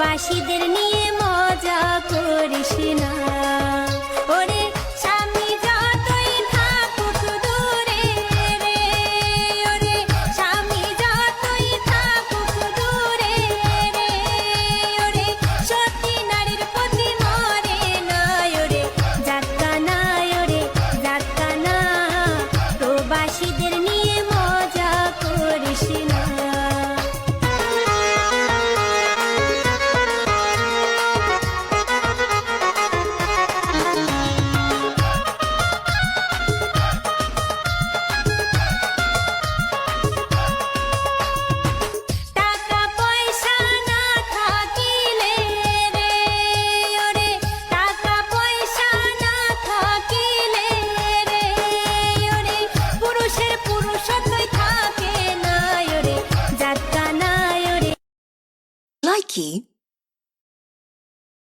প্রবাসীদের নিয়ে মজা করিস না ওরে স্বামী যতই থাকুক দূরে রে ওরে স্বামী যতই থাকুক দূরে রে ওরে সতী নারীর প্রতি মরে না ওরে যাত্রা না ওরে যাত্রা না প্রবাসীদের নিয়ে মজা করিস না Likey